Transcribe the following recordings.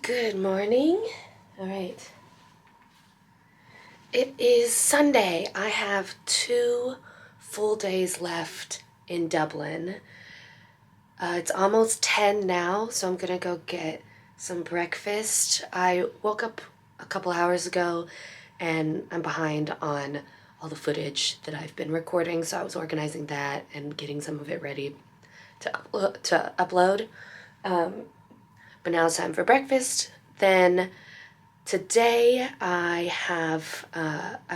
Good morning. All right. It is Sunday. I have 2 full days left in Dublin. It's almost 10 now, so I'm gonna go get some breakfast. I woke up a couple hours ago and I'm behind on all the footage that I've been recording, so I was organizing that and getting some of it ready to upload. But now it's time for breakfast. Then today I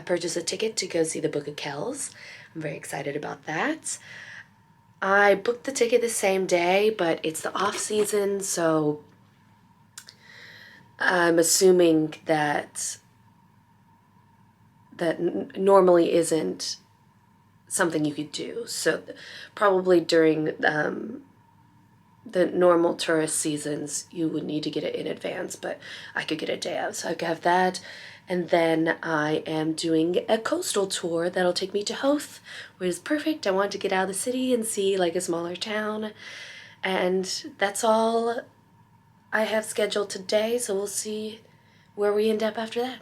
purchased a ticket to go see the Book of Kells. I'm very excited about that. I booked the ticket the same day, but it's the off season, so I'm assuming that normally isn't something you could do. So probably during the normal tourist seasons, you would need to get it in advance, but I could get a day out, so I have that. And then I am doing a coastal tour that'll take me to Howth, which is perfect. I want to get out of the city and see like a smaller town. And that's all I have scheduled today, so we'll see where we end up after that.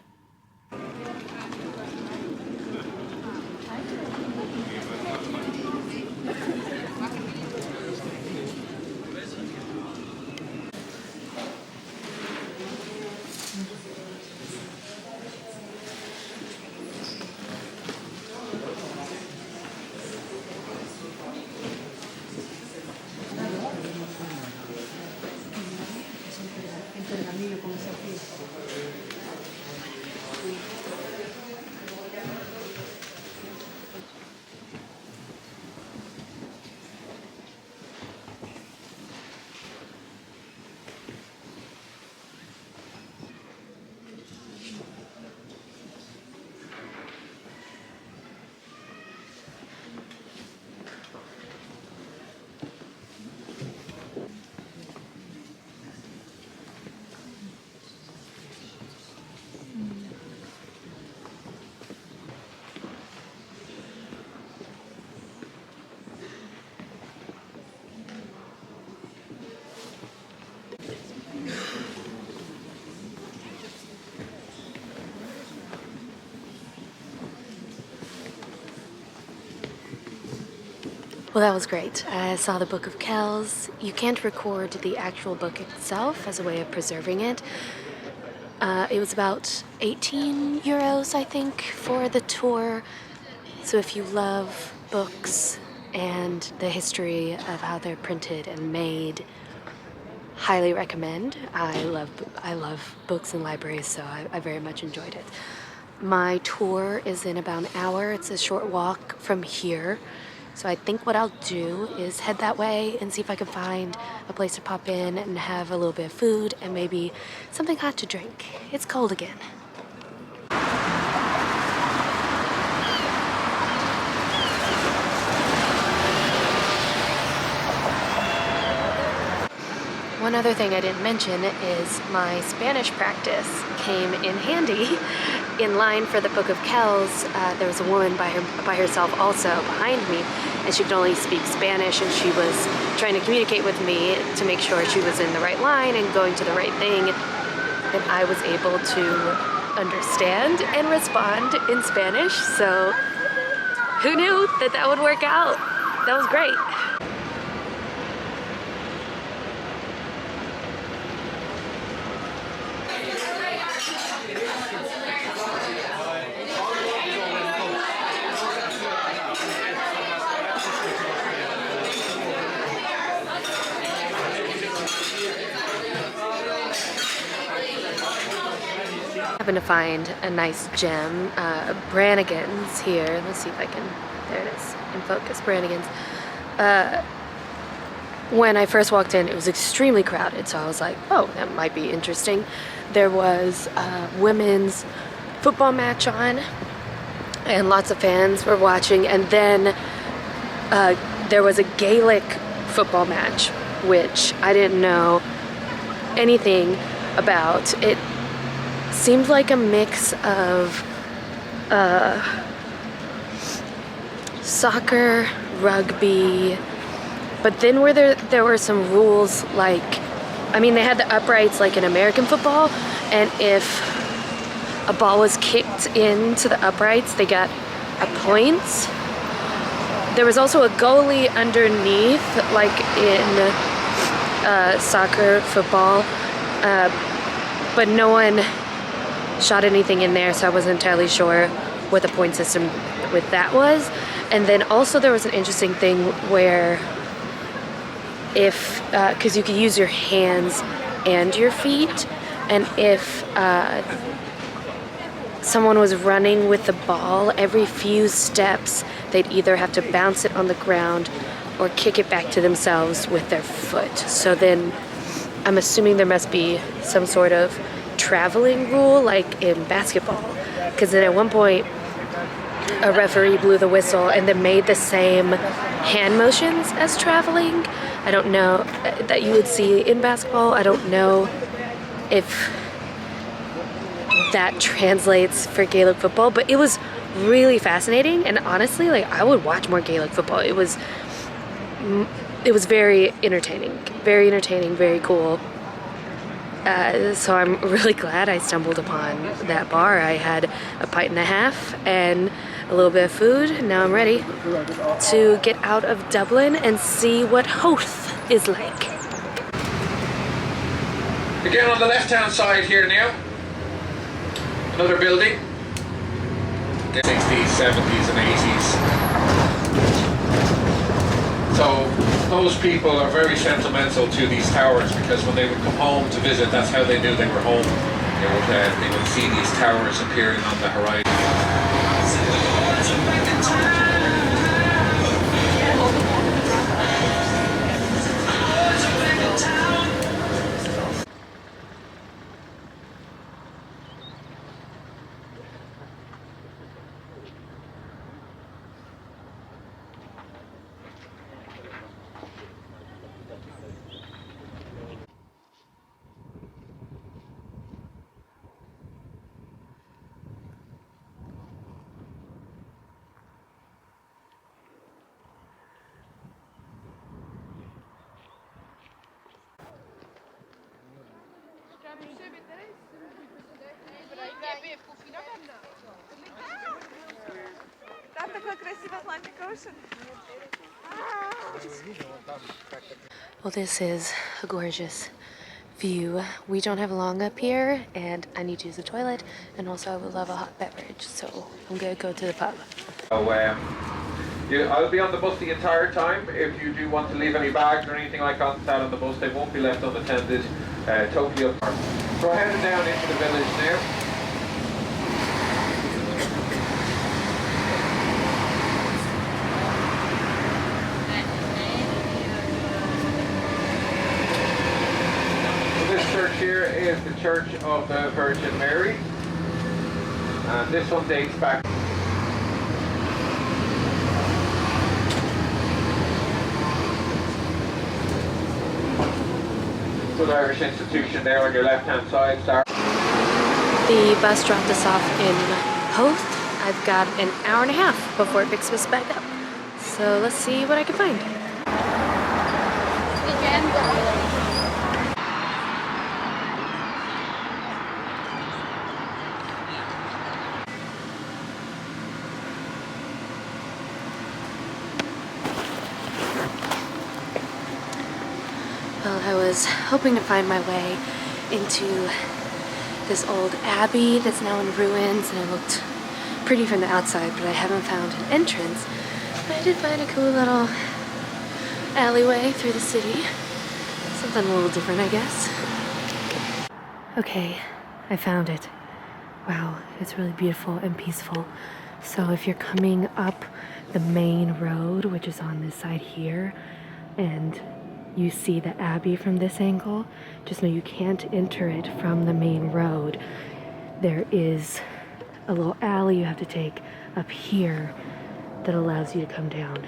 Well, that was great. I saw the Book of Kells. You can't record the actual book itself as a way of preserving it. It was about 18 euros, I think, for the tour. So if you love books and the history of how they're printed and made, highly recommend. I love books and libraries, so I very much enjoyed it. My tour is in about an hour. It's a short walk from here. So I think what I'll do is head that way and see if I can find a place to pop in and have a little bit of food and maybe something hot to drink. It's cold again. One other thing I didn't mention is my Spanish practice came in handy. In line for the Book of Kells, there was a woman by herself also behind me, and she could only speak Spanish, and she was trying to communicate with me to make sure she was in the right line and going to the right thing, and I was able to understand and respond in Spanish, so who knew that would work out? That was great. I happened to find a nice gem, Brannigan's here. Let's see if I can, there it is, in focus, Brannigan's. When I first walked in, it was extremely crowded, so I was like, oh, that might be interesting. There was a women's football match on, and lots of fans were watching, and then there was a Gaelic football match, which I didn't know anything about. It seemed like a mix of soccer, rugby, but then there were some rules like I mean, they had the uprights like in American football, and if a ball was kicked into the uprights, they got a point. There was also a goalie underneath, like in soccer, football, but no one shot anything in there, so I wasn't entirely sure what the point system with that was. And then also there was an interesting thing where if, because you could use your hands and your feet, and if someone was running with the ball, every few steps they'd either have to bounce it on the ground or kick it back to themselves with their foot. So then I'm assuming there must be some sort of traveling rule like in basketball, because then at one point a referee blew the whistle and then made the same hand motions as traveling. I don't know that you would see in basketball. I don't know if that translates for Gaelic football, but it was really fascinating, and honestly, like, I would watch more Gaelic football. It was very entertaining, very cool. So I'm really glad I stumbled upon that bar. I had a pint and a half and a little bit of food, and now I'm ready to get out of Dublin and see what Howth is like. Again on the left-hand side here now, another building, 60s, 70s and 80s. So those people are very sentimental to these towers, because when they would come home to visit, that's how they knew they were home. They would see these towers appearing on the horizon. Well, this is a gorgeous view. We don't have long up here, and I need to use the toilet, and also I would love a hot beverage, so I'm gonna go to the pub. So, I'll be on the bus the entire time. If you do want to leave any bags or anything like that on the bus, they won't be left unattended. Totally up. So we're heading down into the village now. So this church here is the Church of the Virgin Mary, and this one dates back. Good Irish institution there on your left-hand side, sir. The bus dropped us off in Howth. I've got an hour and a half before it picks us back up. So let's see what I can find. Well, I was hoping to find my way into this old abbey that's now in ruins, and it looked pretty from the outside, but I haven't found an entrance. But I did find a cool little alleyway through the city. Something a little different, I guess. Okay, I found it. Wow, it's really beautiful and peaceful. So if you're coming up the main road, which is on this side here, and you see the abbey from this angle, just know you can't enter it from the main road. There is a little alley you have to take up here that allows you to come down.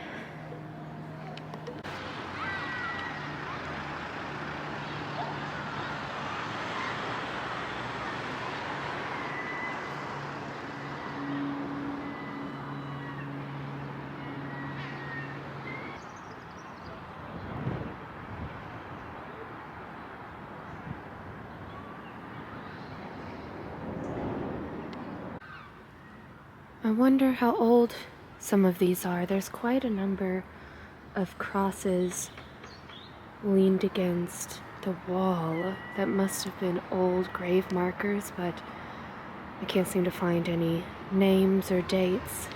I wonder how old some of these are. There's quite a number of crosses leaned against the wall that must have been old grave markers, but I can't seem to find any names or dates.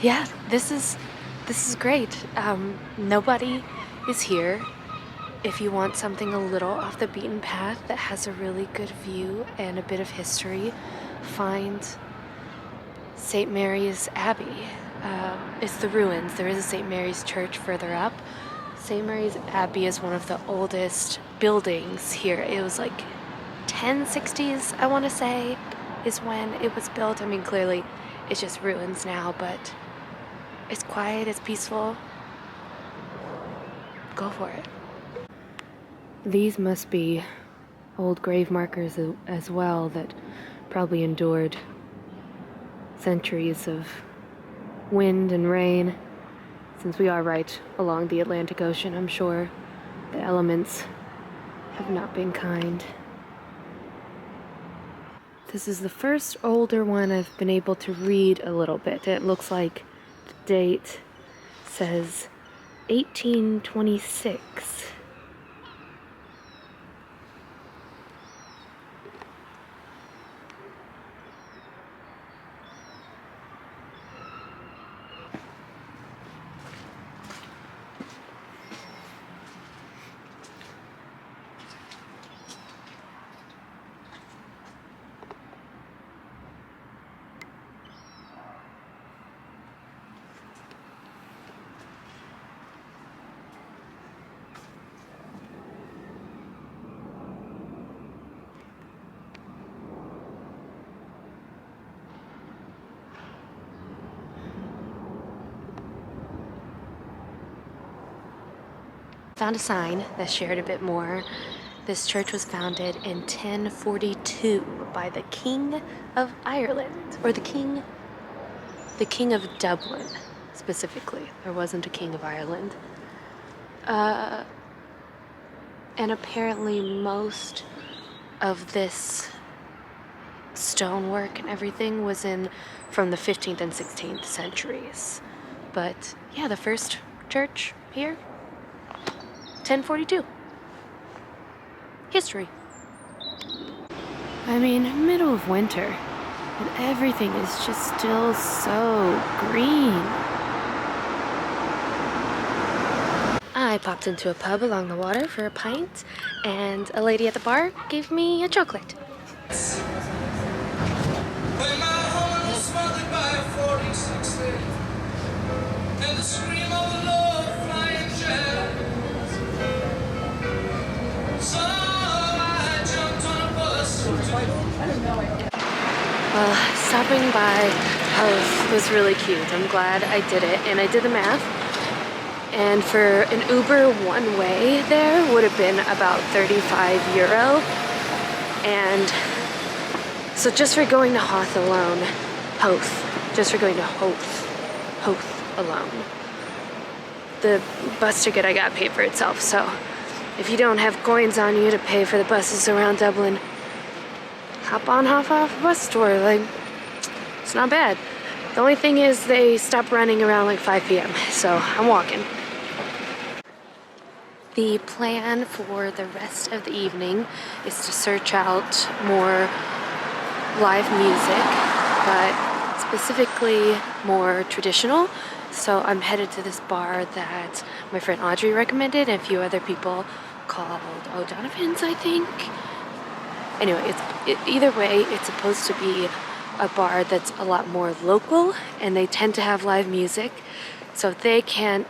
Yeah, this is great. Nobody is here. If you want something a little off the beaten path that has a really good view and a bit of history, find St. Mary's Abbey. It's the ruins. There is a St. Mary's Church further up. St. Mary's Abbey is one of the oldest buildings here. It was like 1060s, I want to say, is when it was built. I mean, clearly it's just ruins now, but it's quiet, it's peaceful. Go for it. These must be old grave markers as well that probably endured centuries of wind and rain. Since we are right along the Atlantic Ocean, I'm sure the elements have not been kind. This is the first older one I've been able to read a little bit. It looks like the date says 1826. Found a sign that shared a bit more. This church was founded in 1042 by the King of Ireland, or the King of Dublin, specifically. There wasn't a King of Ireland. And apparently most of this stonework and everything was from the 15th and 16th centuries. But yeah, the first church here, 1042. History. I mean, middle of winter, and everything is just still so green. I popped into a pub along the water for a pint, and a lady at the bar gave me a chocolate. When my heart was smothered by a 46 and the scream of a low flying jet. So I jumped on a bus. Well, stopping by Howth was really cute. I'm glad I did it, and I did the math. And for an Uber one way there would have been about €35. And so just for going to Howth alone, just for going to Howth alone, the bus ticket I got paid for itself. So if you don't have coins on you to pay for the buses around Dublin, hop on, hop off a bus tour. Like, it's not bad. The only thing is they stop running around like 5 p.m. So I'm walking. The plan for the rest of the evening is to search out more live music, but specifically more traditional. So I'm headed to this bar that my friend Audrey recommended, and a few other people, called O'Donovan's, I think. Anyway, either way, it's supposed to be a bar that's a lot more local, and they tend to have live music. So if they don't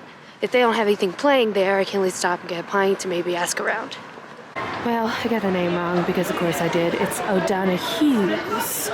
have anything playing there, I can at least stop and get a pint and maybe ask around. Well, I got the name wrong because of course I did. It's O'Donovan's.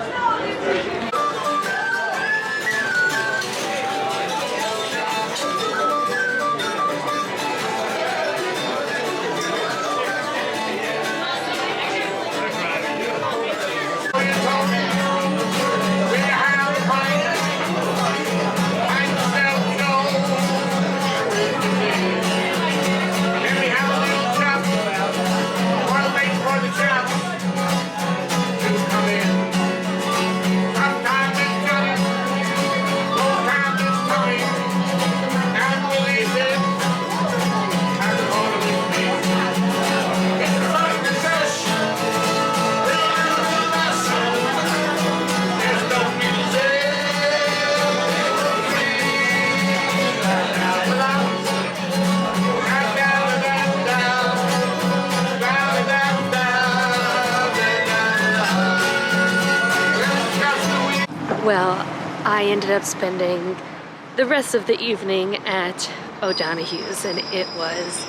Come Well, I ended up spending the rest of the evening at O'Donoghue's, and it was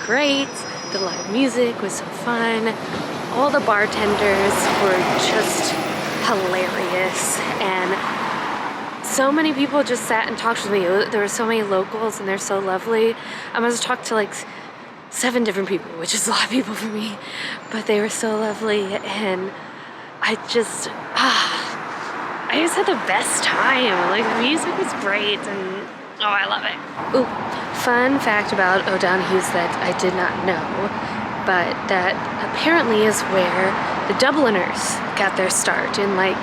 great. The live music was so fun. All the bartenders were just hilarious, and so many people just sat and talked with me. There were so many locals, and they're so lovely. I must have talked to like 7 different people, which is a lot of people for me, but they were so lovely, and I just had the best time. Like, the music was great, and oh, I love it. Ooh, fun fact about O'Donoghue's that I did not know, but that apparently is where the Dubliners got their start in like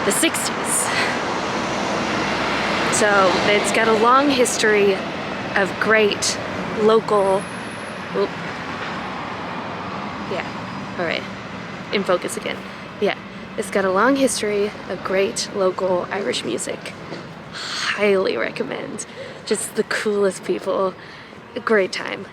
the 60s. So it's got a long history of great local, all right, in focus again. Yeah, it's got a long history of great local Irish music. Highly recommend. Just the coolest people. A great time.